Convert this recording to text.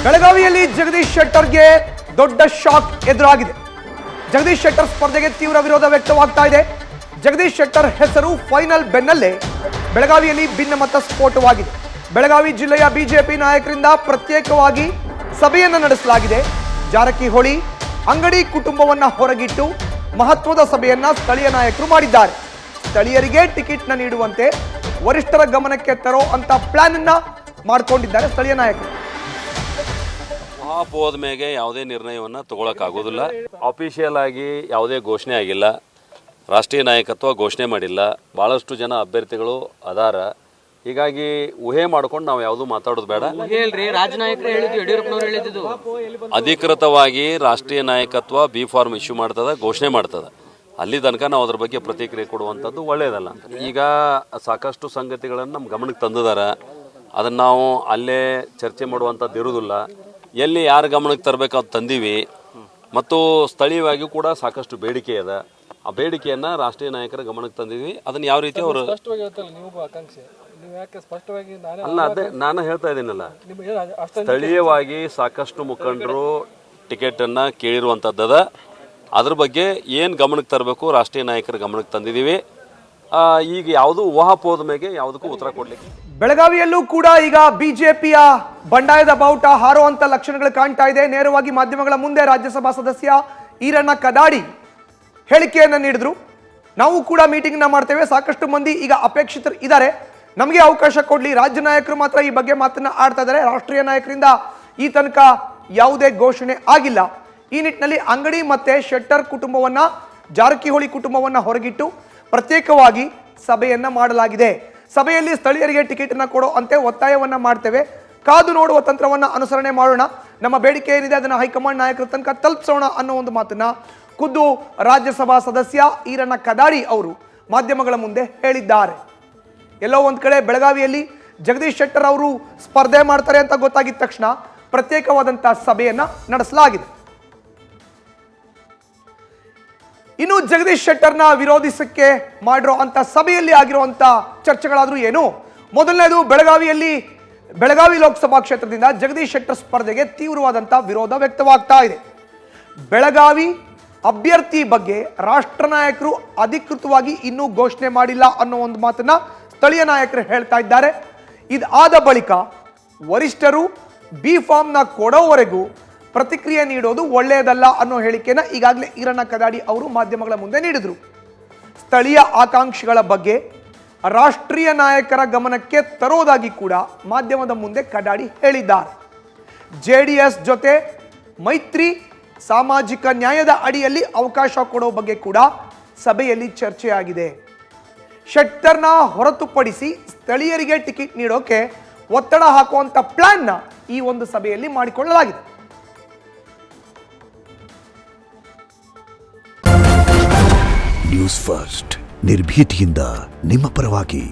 ಬೆಳಗಾವಿಯಲ್ಲಿ ಜಗದೀಶ್ ಶೆಟ್ಟರ್ಗೆ ದೊಡ್ಡ ಶಾಕ್ ಎದುರಾಗಿದೆ. ಜಗದೀಶ್ ಶೆಟ್ಟರ್ ಸ್ಪರ್ಧೆಗೆ ತೀವ್ರ ವಿರೋಧ ವ್ಯಕ್ತವಾಗ್ತಾ ಇದೆ. ಜಗದೀಶ್ ಶೆಟ್ಟರ್ ಹೆಸರು ಫೈನಲ್ ಬೆನ್ನಲ್ಲೇ ಬೆಳಗಾವಿಯಲ್ಲಿ ಭಿನ್ನಮತ ಸ್ಫೋಟವಾಗಿದೆ. ಬೆಳಗಾವಿ ಜಿಲ್ಲೆಯ ಬಿಜೆಪಿ ನಾಯಕರಿಂದ ಪ್ರತ್ಯೇಕವಾಗಿ ಸಭೆಯನ್ನು ನಡೆಸಲಾಗಿದೆ. ಜಾರಕಿಹೊಳಿ ಅಂಗಡಿ ಕುಟುಂಬವನ್ನ ಹೊರಗಿಟ್ಟು ಮಹತ್ವದ ಸಭೆಯನ್ನ ಸ್ಥಳೀಯ ನಾಯಕರು ಮಾಡಿದ್ದಾರೆ. ಸ್ಥಳೀಯರಿಗೆ ಟಿಕೆಟ್ನ ನೀಡುವಂತೆ ವರಿಷ್ಠರ ಗಮನಕ್ಕೆ ತರೋ ಅಂತ ಪ್ಲಾನ್ ಅನ್ನ ಮಾಡಿಕೊಂಡಿದ್ದಾರೆ ಸ್ಥಳೀಯ ನಾಯಕರು. ಮಹಾಪೋದ ಮೇಲೆ ಯಾವುದೇ ನಿರ್ಣಯವನ್ನು ತಗೊಳಕ್ಕಾಗೋದಿಲ್ಲ. ಆಫಿಷಿಯಲ್ ಆಗಿ ಯಾವುದೇ ಘೋಷಣೆ ಆಗಿಲ್ಲ, ರಾಷ್ಟ್ರೀಯ ನಾಯಕತ್ವ ಘೋಷಣೆ ಮಾಡಿಲ್ಲ. ಭಾಳಷ್ಟು ಜನ ಅಭ್ಯರ್ಥಿಗಳು ಅದಾರ. ಹೀಗಾಗಿ ಊಹೆ ಮಾಡ್ಕೊಂಡು ನಾವು ಯಾವುದು ಮಾತಾಡೋದು ಬೇಡ. ಅಧಿಕೃತವಾಗಿ ರಾಷ್ಟ್ರೀಯ ನಾಯಕತ್ವ ಬಿ ಫಾರ್ಮ್ ಇಶ್ಯೂ ಮಾಡ್ತದ, ಘೋಷಣೆ ಮಾಡ್ತದ. ಅಲ್ಲಿ ತನಕ ನಾವು ಅದ್ರ ಬಗ್ಗೆ ಪ್ರತಿಕ್ರಿಯೆ ಕೊಡುವಂಥದ್ದು ಒಳ್ಳೆಯದಲ್ಲ. ಈಗ ಸಾಕಷ್ಟು ಸಂಗತಿಗಳನ್ನು ನಮ್ಮ ಗಮನಕ್ಕೆ ತಂದಿದಾರ. ಅದನ್ನು ನಾವು ಅಲ್ಲೇ ಚರ್ಚೆ ಮಾಡುವಂಥದ್ದು ಇರೋದಿಲ್ಲ. ಎಲ್ಲಿ ಯಾರ ಗಮನಕ್ಕೆ ತರಬೇಕು ಅದು ತಂದೀವಿ. ಮತ್ತು ಸ್ಥಳೀಯವಾಗಿ ಕೂಡ ಸಾಕಷ್ಟು ಬೇಡಿಕೆ ಇದೆ. ಆ ಬೇಡಿಕೆಯನ್ನು ರಾಷ್ಟ್ರೀಯ ನಾಯಕರ ಗಮನಕ್ಕೆ ತಂದಿದ್ವಿ. ಅದನ್ನು ಯಾವ ರೀತಿ ಅವರು ಅಲ್ಲ, ಅದೇ ನಾನು ಹೇಳ್ತಾ ಇದ್ದೀನಲ್ಲ, ಸ್ಥಳೀಯವಾಗಿ ಸಾಕಷ್ಟು ಮುಖಂಡರು ಟಿಕೆಟನ್ನು ಕೇಳಿರುವಂಥದ್ದದ. ಅದ್ರ ಬಗ್ಗೆ ಏನು ಗಮನಕ್ಕೆ ತರಬೇಕು ರಾಷ್ಟ್ರೀಯ ನಾಯಕರ ಗಮನಕ್ಕೆ ತಂದಿದ್ದೀವಿ. ಈಗ ಯಾವುದು ಊಹಾಪೋದ ಮೇಲೆ ಯಾವುದಕ್ಕೂ ಉತ್ತರ ಕೊಡ್ಲಿಕ್ಕೆ. ಬೆಳಗಾವಿಯಲ್ಲೂ ಕೂಡ ಈಗ ಬಿಜೆಪಿಯ ಬಂಡಾಯದ ಬಾವುಟ ಹಾರುವಂತ ಲಕ್ಷಣಗಳು ಕಾಣ್ತಾ ಇದೆ. ನೇರವಾಗಿ ಮಾಧ್ಯಮಗಳ ಮುಂದೆ ರಾಜ್ಯಸಭಾ ಸದಸ್ಯ ಈರಣ್ಣ ಕದಾಡಿ ಹೇಳಿಕೆಯನ್ನು ನೀಡಿದ್ರು. ನಾವು ಕೂಡ ಮೀಟಿಂಗ್ ಮಾಡ್ತೇವೆ, ಸಾಕಷ್ಟು ಮಂದಿ ಈಗ ಅಪೇಕ್ಷಿತರು ಇದ್ದಾರೆ, ನಮಗೆ ಅವಕಾಶ ಕೊಡ್ಲಿ. ರಾಜ್ಯ ನಾಯಕರು ಮಾತ್ರ ಈ ಬಗ್ಗೆ ಮಾತನ್ನ ಆಡ್ತಾ ಇದ್ದಾರೆ. ರಾಷ್ಟ್ರೀಯ ನಾಯಕರಿಂದ ಈ ತನಕ ಯಾವುದೇ ಘೋಷಣೆ ಆಗಿಲ್ಲ. ಈ ನಿಟ್ಟಿನಲ್ಲಿ ಅಂಗಡಿ ಮತ್ತೆ ಶೆಟ್ಟರ್ ಕುಟುಂಬವನ್ನ, ಜಾರಕಿಹೊಳಿ ಕುಟುಂಬವನ್ನ ಹೊರಗಿಟ್ಟು ಪ್ರತ್ಯೇಕವಾಗಿ ಸಭೆಯನ್ನ ಮಾಡಲಾಗಿದೆ. ಸಭೆಯಲ್ಲಿ ಸ್ಥಳೀಯರಿಗೆ ಟಿಕೆಟ್ ಅನ್ನ ಕೊಡೋ ಅಂತೆ ಒತ್ತಾಯವನ್ನ ಮಾಡ್ತೇವೆ. ಕಾದು ನೋಡುವ ತಂತ್ರವನ್ನ ಅನುಸರಣೆ ಮಾಡೋಣ. ನಮ್ಮ ಬೇಡಿಕೆ ಏನಿದೆ ಅದನ್ನ ಹೈಕಮಾಂಡ್ ನಾಯಕರ ತನಕ ತಲುಪಿಸೋಣ ಅನ್ನೋ ಒಂದು ಮಾತನ್ನ ಖುದ್ದು ರಾಜ್ಯಸಭಾ ಸದಸ್ಯ ಈರಣ್ಣ ಕದಾಡಿ ಅವರು ಮಾಧ್ಯಮಗಳ ಮುಂದೆ ಹೇಳಿದ್ದಾರೆ. ಎಲ್ಲೋ ಒಂದ್ ಕಡೆ ಬೆಳಗಾವಿಯಲ್ಲಿ ಜಗದೀಶ್ ಶೆಟ್ಟರ್ ಅವರು ಸ್ಪರ್ಧೆ ಮಾಡ್ತಾರೆ ಅಂತ ಗೊತ್ತಾಗಿದ ತಕ್ಷಣ ಪ್ರತ್ಯೇಕವಾದಂತಹ ಸಭೆಯನ್ನ ನಡೆಸಲಾಗಿದೆ. ಇನ್ನು ಜಗದೀಶ್ ಶೆಟ್ಟರ್ನ ವಿರೋಧಿಸಕ್ಕೆ ಮಾಡಿರೋ ಅಂತ ಸಭೆಯಲ್ಲಿ ಆಗಿರುವಂತ ಚರ್ಚೆಗಳಾದ್ರೂ ಏನು? ಮೊದಲನೇದು, ಬೆಳಗಾವಿ ಲೋಕಸಭಾ ಕ್ಷೇತ್ರದಿಂದ ಜಗದೀಶ್ ಶೆಟ್ಟರ್ ಸ್ಪರ್ಧೆಗೆ ತೀವ್ರವಾದಂತಹ ವಿರೋಧ ವ್ಯಕ್ತವಾಗ್ತಾ ಇದೆ. ಬೆಳಗಾವಿ ಅಭ್ಯರ್ಥಿ ಬಗ್ಗೆ ರಾಷ್ಟ್ರ ನಾಯಕರು ಅಧಿಕೃತವಾಗಿ ಇನ್ನೂ ಘೋಷಣೆ ಮಾಡಿಲ್ಲ ಅನ್ನೋ ಒಂದು ಮಾತನ್ನ ಸ್ಥಳೀಯ ನಾಯಕರು ಹೇಳ್ತಾ ಇದ್ದಾರೆ. ಇದಾದ ಬಳಿಕ ವರಿಷ್ಠರು ಬಿ ಫಾರ್ಮ್ನ ಕೊಡೋವರೆಗೂ ಪ್ರತಿಕ್ರಿಯೆ ನೀಡೋದು ಒಳ್ಳೆಯದಲ್ಲ ಅನ್ನೋ ಹೇಳಿಕೆನ ಈಗಾಗಲೇ ಈರಣ್ಣ ಕದಾಡಿ ಅವರು ಮಾಧ್ಯಮಗಳ ಮುಂದೆ ನೀಡಿದರು. ಸ್ಥಳೀಯ ಆಕಾಂಕ್ಷಿಗಳ ಬಗ್ಗೆ ರಾಷ್ಟ್ರೀಯ ನಾಯಕರ ಗಮನಕ್ಕೆ ತರೋದಾಗಿ ಕೂಡ ಮಾಧ್ಯಮದ ಮುಂದೆ ಕದಾಡಿ ಹೇಳಿದ್ದಾರೆ. ಜೆಡಿಎಸ್ ಜೊತೆ ಮೈತ್ರಿ, ಸಾಮಾಜಿಕ ನ್ಯಾಯದ ಅಡಿಯಲ್ಲಿ ಅವಕಾಶ ಕೊಡೋ ಬಗ್ಗೆ ಕೂಡ ಸಭೆಯಲ್ಲಿ ಚರ್ಚೆಯಾಗಿದೆ. ಶೆಟ್ಟರ್ನ ಹೊರತುಪಡಿಸಿ ಸ್ಥಳೀಯರಿಗೆ ಟಿಕೆಟ್ ನೀಡೋಕೆ ಒತ್ತಡ ಹಾಕುವಂತ ಪ್ಲಾನ್ನ ಈ ಒಂದು ಸಭೆಯಲ್ಲಿ ಮಾಡಿಕೊಳ್ಳಲಾಗಿದೆ. ನ್ಯೂಸ್ ಫಸ್ಟ್, ನಿರ್ಭೀತಿಯಿಂದ ನಿಮ್ಮ ಪರವಾಗಿ.